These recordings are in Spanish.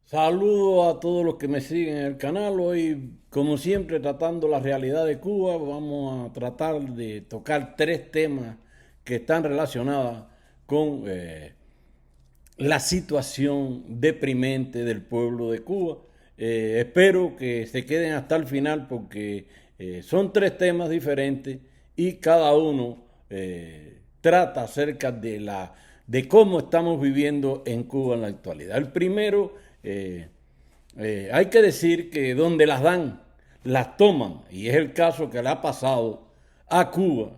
Saludo a todos los que me siguen en el canal. Hoy, como siempre, tratando la realidad de Cuba, vamos a tratar de tocar tres temas que están relacionados con la situación deprimente del pueblo de Cuba. Espero que se queden hasta el final porque son tres temas diferentes y cada uno trata acerca de cómo estamos viviendo en Cuba en la actualidad. El primero, hay que decir que donde las dan, las toman, y es el caso que le ha pasado a Cuba,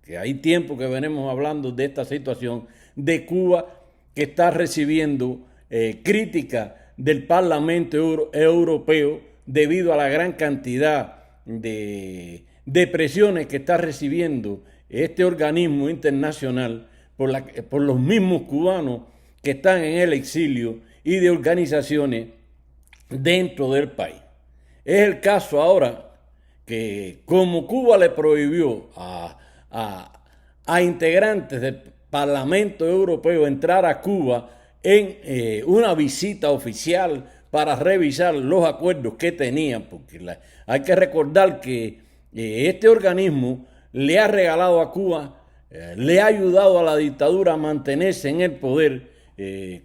que hay tiempo que venimos hablando de esta situación de Cuba, que está recibiendo crítica del Parlamento Europeo debido a la gran cantidad de presiones que está recibiendo este organismo internacional por los mismos cubanos que están en el exilio y de organizaciones dentro del país. Es el caso ahora que como Cuba le prohibió a integrantes del Parlamento Europeo entrar a Cuba en una visita oficial para revisar los acuerdos que tenían, porque hay que recordar que este organismo le ha regalado a Cuba, le ha ayudado a la dictadura a mantenerse en el poder,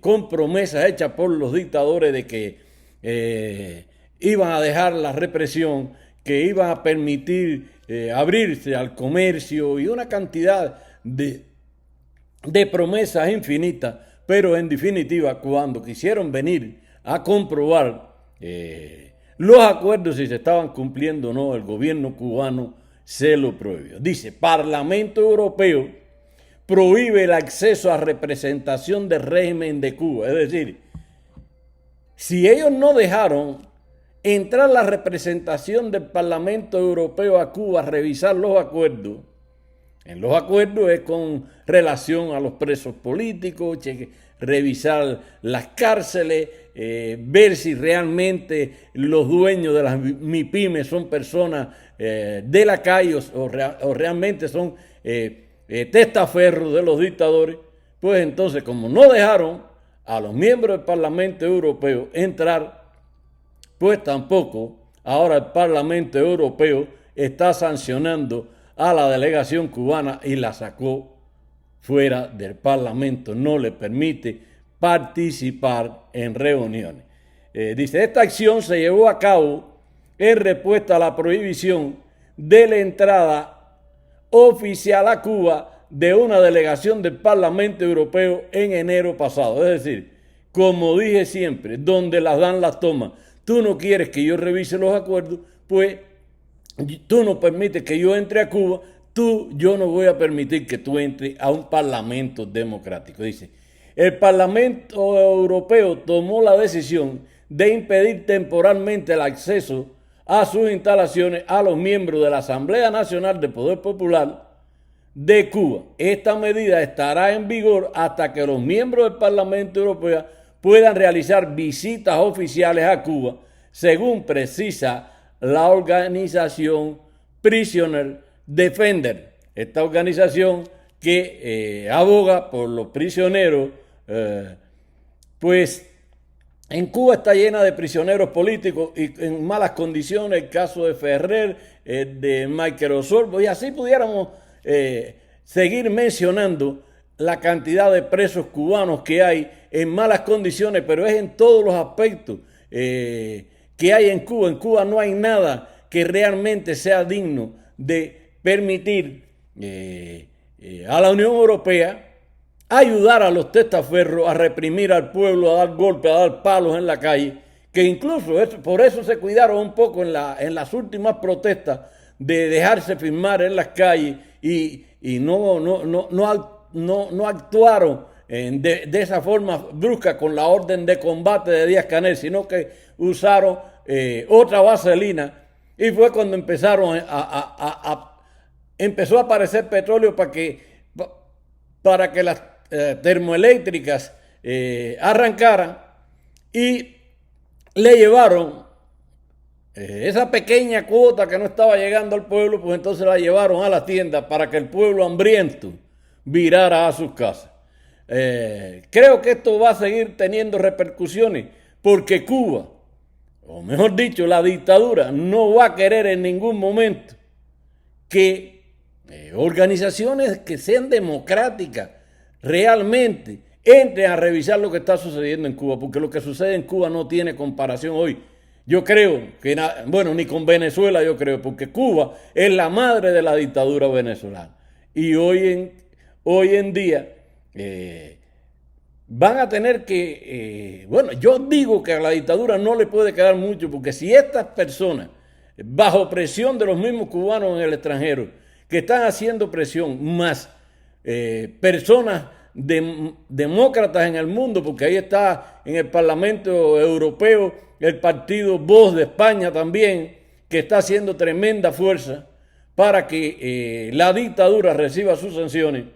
con promesas hechas por los dictadores de que iban a dejar la represión, que iban a permitir abrirse al comercio y una cantidad de promesas infinitas, pero en definitiva cuando quisieron venir a comprobar los acuerdos si se estaban cumpliendo o no, el gobierno cubano se lo prohibió. Dice, Parlamento Europeo prohíbe el acceso a representación del régimen de Cuba. Es decir, si ellos no dejaron entrar la representación del Parlamento Europeo a Cuba a revisar los acuerdos, en los acuerdos es con relación a los presos políticos, revisar las cárceles, ver si realmente los dueños de las MIPYMES son personas de la calle o realmente son testaferros de los dictadores. Pues entonces, como no dejaron a los miembros del Parlamento Europeo entrar, pues tampoco ahora el Parlamento Europeo está sancionando a la delegación cubana y la sacó fuera del Parlamento, no le permite participar en reuniones. Dice, esta acción se llevó a cabo en respuesta a la prohibición de la entrada oficial a Cuba de una delegación del Parlamento Europeo en enero pasado. Es decir, como dije siempre, donde las dan las toman. Tú no quieres que yo revise los acuerdos, pues tú no permites que yo entre a Cuba, yo no voy a permitir que tú entres a un parlamento democrático. Dice, el Parlamento Europeo tomó la decisión de impedir temporalmente el acceso a sus instalaciones a los miembros de la Asamblea Nacional de Poder Popular de Cuba. Esta medida estará en vigor hasta que los miembros del Parlamento Europeo puedan realizar visitas oficiales a Cuba, según precisa la organización Prisoner Defender, esta organización que aboga por los prisioneros. Pues en Cuba está llena de prisioneros políticos y en malas condiciones, el caso de Ferrer, de Michael Osorbo, y así pudiéramos seguir mencionando la cantidad de presos cubanos que hay en malas condiciones, pero es en todos los aspectos que hay en Cuba. En Cuba no hay nada que realmente sea digno de permitir a la Unión Europea ayudar a los testaferros a reprimir al pueblo, a dar golpes, a dar palos en la calle, que incluso por eso se cuidaron un poco en las últimas protestas de dejarse firmar en las calles y no actuaron de esa forma brusca con la orden de combate de Díaz-Canel, sino que usaron otra vaselina, y fue cuando empezó a aparecer petróleo para que las termoeléctricas arrancaran, y le llevaron esa pequeña cuota que no estaba llegando al pueblo, pues entonces la llevaron a las tiendas para que el pueblo hambriento virara a sus casas. Creo que esto va a seguir teniendo repercusiones, porque Cuba, o mejor dicho, la dictadura, no va a querer en ningún momento que organizaciones que sean democráticas realmente entren a revisar lo que está sucediendo en Cuba, porque lo que sucede en Cuba no tiene comparación hoy. Yo creo que, bueno, ni con Venezuela yo creo, porque Cuba es la madre de la dictadura venezolana. Y hoy en día van a tener que, bueno, yo digo que a la dictadura no le puede quedar mucho, porque si estas personas, bajo presión de los mismos cubanos en el extranjero, que están haciendo presión, más personas demócratas en el mundo, porque ahí está en el Parlamento Europeo el partido Vox de España también, que está haciendo tremenda fuerza para que la dictadura reciba sus sanciones.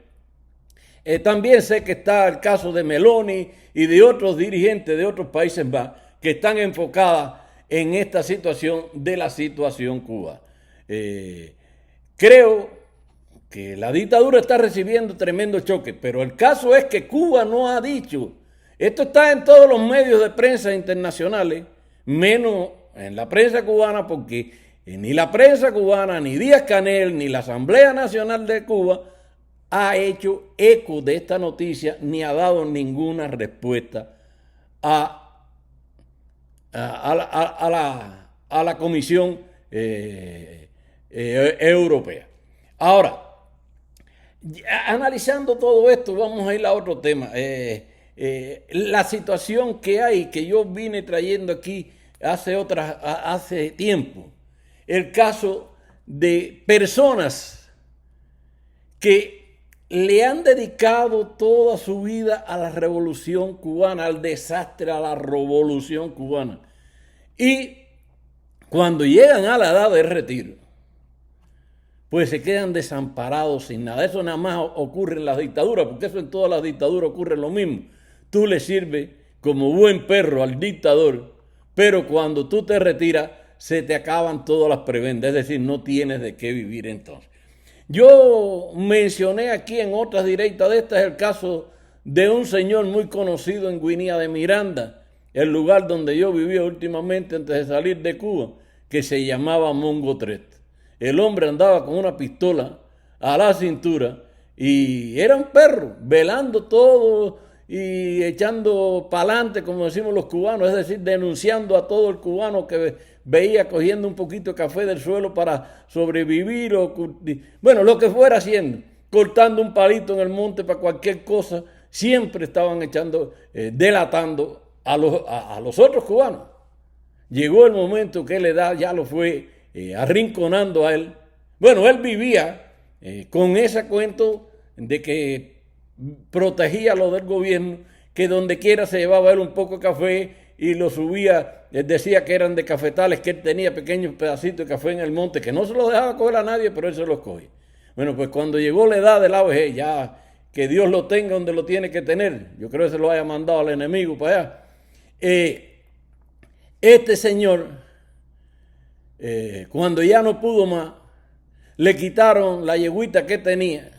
También sé que está el caso de Meloni y de otros dirigentes de otros países más que están enfocadas en esta situación de la situación cubana. Creo que la dictadura está recibiendo tremendo choque, pero el caso es que Cuba no ha dicho, esto está en todos los medios de prensa internacionales, menos en la prensa cubana, porque ni la prensa cubana, ni Díaz-Canel, ni la Asamblea Nacional de Cuba ha hecho eco de esta noticia, ni ha dado ninguna respuesta a la Comisión Europea. Ahora, analizando todo esto, vamos a ir a otro tema. La situación que hay, que yo vine trayendo aquí hace tiempo. El caso de personas que le han dedicado toda su vida a la revolución cubana, al desastre, a la revolución cubana. Y cuando llegan a la edad de retiro, pues se quedan desamparados sin nada. Eso nada más ocurre en las dictaduras, porque eso en todas las dictaduras ocurre lo mismo. Tú le sirves como buen perro al dictador, pero cuando tú te retiras, se te acaban todas las prebendas, es decir, no tienes de qué vivir entonces. Yo mencioné aquí en otras directas de estas el caso de un señor muy conocido en Guinea de Miranda, el lugar donde yo vivía últimamente antes de salir de Cuba, que se llamaba Mongo Tret. El hombre andaba con una pistola a la cintura y era un perro, velando todo y echando pa'lante, como decimos los cubanos, es decir, denunciando a todo el cubano que veía cogiendo un poquito de café del suelo para sobrevivir o, bueno, lo que fuera haciendo, cortando un palito en el monte para cualquier cosa, siempre estaban echando, delatando a los otros cubanos. Llegó el momento que la edad ya lo fue arrinconando a él. Bueno, él vivía con ese cuento de que protegía lo del gobierno, que donde quiera se llevaba él un poco de café y lo subía, él decía que eran de cafetales, que él tenía pequeños pedacitos de café en el monte, que no se los dejaba coger a nadie, pero él se los cogía. Bueno, pues cuando llegó la edad del AOG, ya que Dios lo tenga donde lo tiene que tener, yo creo que se lo haya mandado al enemigo para allá, este señor, cuando ya no pudo más, le quitaron la yegüita que tenía,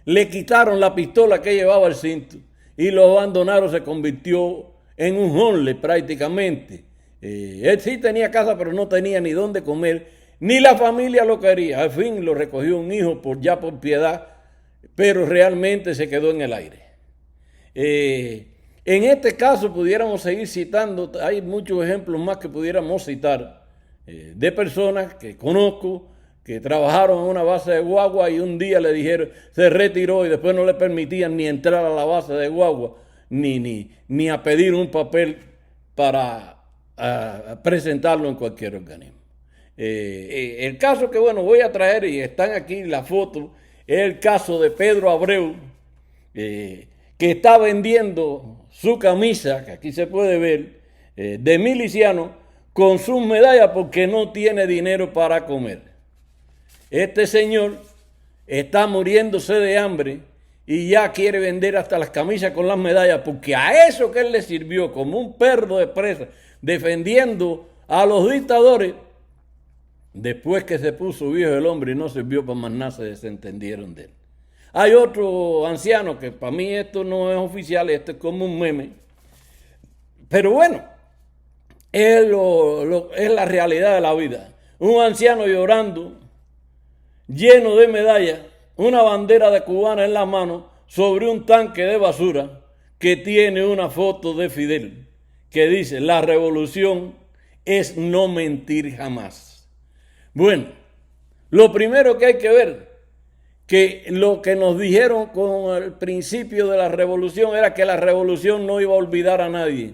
le quitaron la pistola que llevaba al cinto y lo abandonaron, se convirtió en un homeless prácticamente. Él sí tenía casa, pero no tenía ni dónde comer, ni la familia lo quería. Al fin lo recogió un hijo ya por piedad, pero realmente se quedó en el aire. En este caso pudiéramos seguir citando, hay muchos ejemplos más que pudiéramos citar, de personas que conozco, que trabajaron en una base de guagua y un día le dijeron, se retiró y después no le permitían ni entrar a la base de guagua, ni a pedir un papel para presentarlo en cualquier organismo. El caso que, bueno, voy a traer, y están aquí las fotos, es el caso de Pedro Abreu, que está vendiendo su camisa, que aquí se puede ver, de miliciano, con sus medallas porque no tiene dinero para comer. Este señor está muriéndose de hambre y ya quiere vender hasta las camisas con las medallas, porque a eso que él le sirvió como un perro de presa, defendiendo a los dictadores, después que se puso viejo el hombre y no sirvió para más nada, se desentendieron de él. Hay otro anciano que para mí esto no es oficial, esto es como un meme. Pero bueno, es la realidad de la vida. Un anciano llorando, lleno de medallas, una bandera de cubana en la mano, sobre un tanque de basura que tiene una foto de Fidel, que dice: la revolución es no mentir jamás. Bueno, lo primero que hay que ver, que lo que nos dijeron con el principio de la revolución era que la revolución no iba a olvidar a nadie.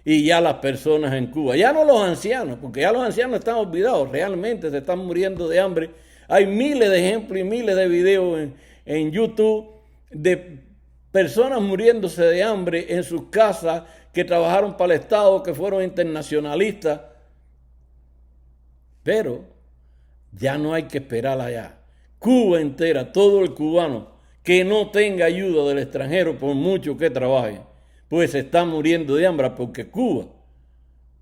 Y ya las personas en Cuba, ya no los ancianos, porque ya los ancianos están olvidados, realmente se están muriendo de hambre. Hay miles de ejemplos y miles de videos en YouTube de personas muriéndose de hambre en sus casas, que trabajaron para el Estado, que fueron internacionalistas. Pero ya no hay que esperar allá. Cuba entera, todo el cubano que no tenga ayuda del extranjero, por mucho que trabaje, pues se está muriendo de hambre, porque Cuba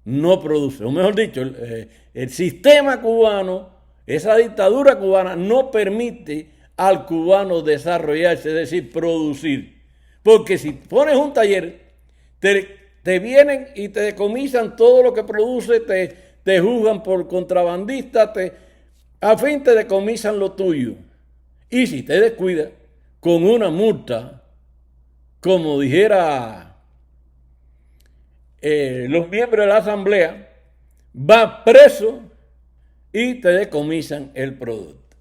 no produce, o mejor dicho, el sistema cubano, esa dictadura cubana no permite al cubano desarrollarse, es decir, producir. Porque si pones un taller, te vienen y te decomisan todo lo que produce, te juzgan por contrabandista, a fin te decomisan lo tuyo. Y si te descuidas, con una multa, como dijera los miembros de la asamblea, vas preso y te decomisan el producto.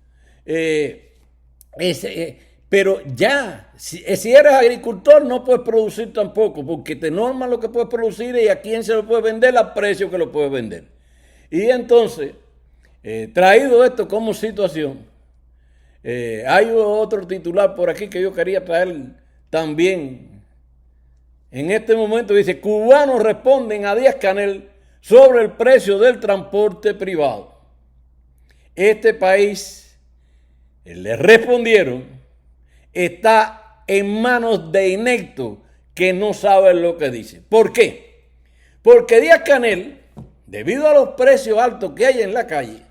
Pero ya, si eres agricultor, no puedes producir tampoco, porque te norman lo que puedes producir y a quién se lo puede vender, al precio que lo puedes vender. Y entonces, traído esto como situación, hay otro titular por aquí que yo quería traer también. En este momento dice: cubanos responden a Díaz-Canel sobre el precio del transporte privado. Este país, le respondieron, está en manos de ineptos que no saben lo que dicen. ¿Por qué? Porque Díaz-Canel, debido a los precios altos que hay en la calle,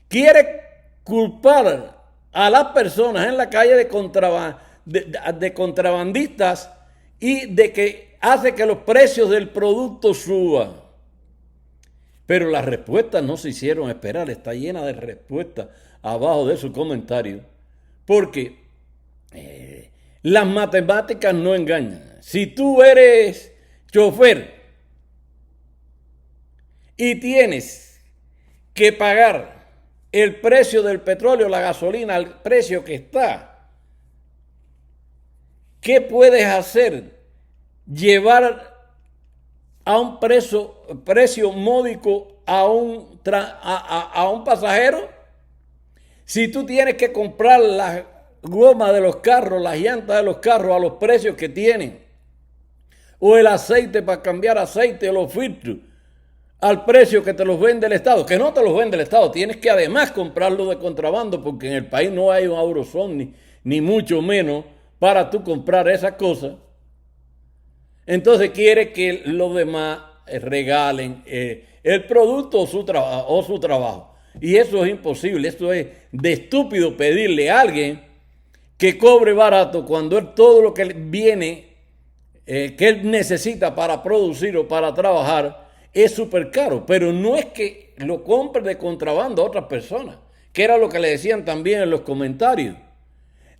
quiere culpar a las personas en la calle de contrabandistas y de que hace que los precios del producto suban. Pero las respuestas no se hicieron esperar, está llena de respuestas abajo de su comentario, porque las matemáticas no engañan. Si tú eres chofer y tienes que pagar el precio del petróleo, la gasolina, al precio que está, ¿qué puedes hacer? Llevar a un precio módico a un pasajero. Si tú tienes que comprar las gomas de los carros, las llantas de los carros a los precios que tienen, o el aceite para cambiar aceite, o los filtros, al precio que te los vende el Estado, que no te los vende el Estado, tienes que además comprarlo de contrabando, porque en el país no hay un eurozone, ni mucho menos para tú comprar esas cosas. Entonces quiere que los demás regalen el producto o su trabajo. Y eso es imposible, eso es de estúpido pedirle a alguien que cobre barato cuando él todo lo que viene, que él necesita para producir o para trabajar, es súper caro. Pero no es que lo compre de contrabando a otras personas, que era lo que le decían también en los comentarios.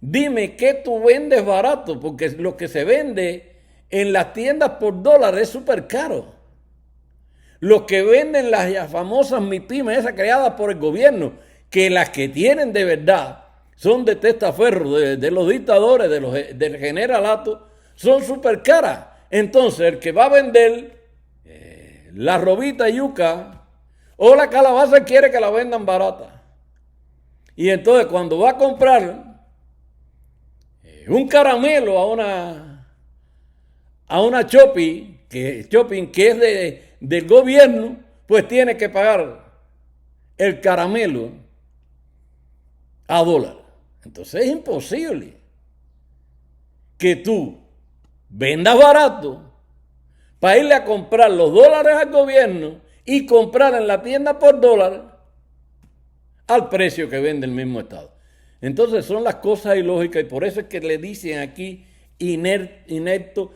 Dime qué tú vendes barato, porque lo que se vende en las tiendas por dólar es súper caro. Los que venden las famosas MIPYMES, esas creadas por el gobierno, que las que tienen de verdad son de testaferro, de los dictadores, del generalato, son súper caras. Entonces, el que va a vender la robita yuca o la calabaza quiere que la vendan barata. Y entonces, cuando va a comprar un caramelo a una shopping que es del gobierno, pues tiene que pagar el caramelo a dólar. Entonces es imposible que tú vendas barato para irle a comprar los dólares al gobierno y comprar en la tienda por dólar al precio que vende el mismo Estado. Entonces son las cosas ilógicas, y por eso es que le dicen aquí inepto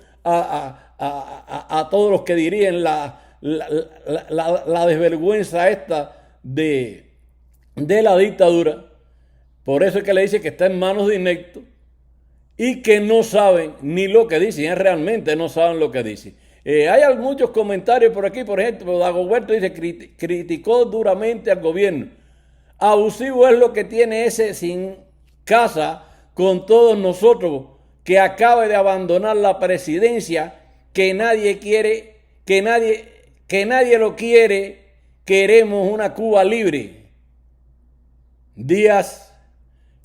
a todos los que dirigen la desvergüenza esta de la dictadura. Por eso es que le dice que está en manos de ineptos y que no saben ni lo que dicen, realmente no saben lo que dicen. Hay muchos comentarios por aquí, por ejemplo, Dagoberto dice, criticó duramente al gobierno. Abusivo es lo que tiene ese sin casa con todos nosotros, que acaba de abandonar la presidencia, que nadie quiere, que nadie lo quiere, queremos una Cuba libre. Díaz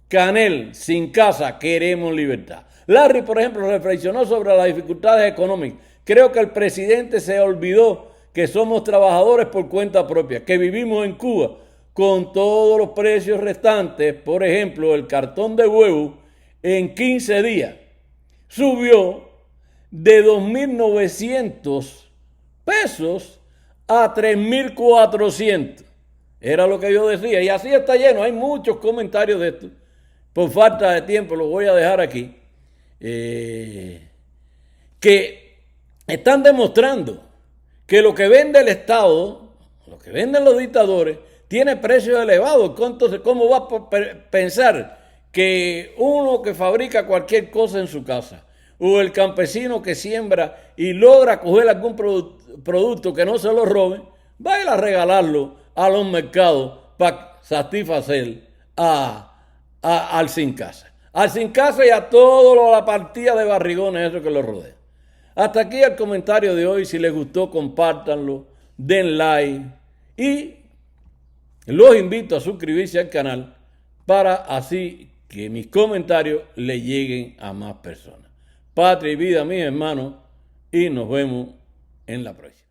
Canel, sin casa, queremos libertad. Larry, por ejemplo, reflexionó sobre las dificultades económicas. Creo que el presidente se olvidó que somos trabajadores por cuenta propia, que vivimos en Cuba con todos los precios restantes. Por ejemplo, el cartón de huevo en 15 días subió de 2.900 pesos a 3.400. Era lo que yo decía. Y así está lleno. Hay muchos comentarios de esto. Por falta de tiempo lo voy a dejar aquí. Que están demostrando que lo que vende el Estado, lo que venden los dictadores, tiene precios elevados. Entonces, ¿cómo va a pensar que uno que fabrica cualquier cosa en su casa, o el campesino que siembra y logra coger algún producto que no se lo roben, va a ir a regalarlo a los mercados para satisfacer al sin casa? Al sin casa y a toda la partida de barrigones eso que lo rodea. Hasta aquí el comentario de hoy. Si les gustó, compártanlo, den like y los invito a suscribirse al canal para así que mis comentarios le lleguen a más personas. Patria y vida, mis hermanos, y nos vemos en la próxima.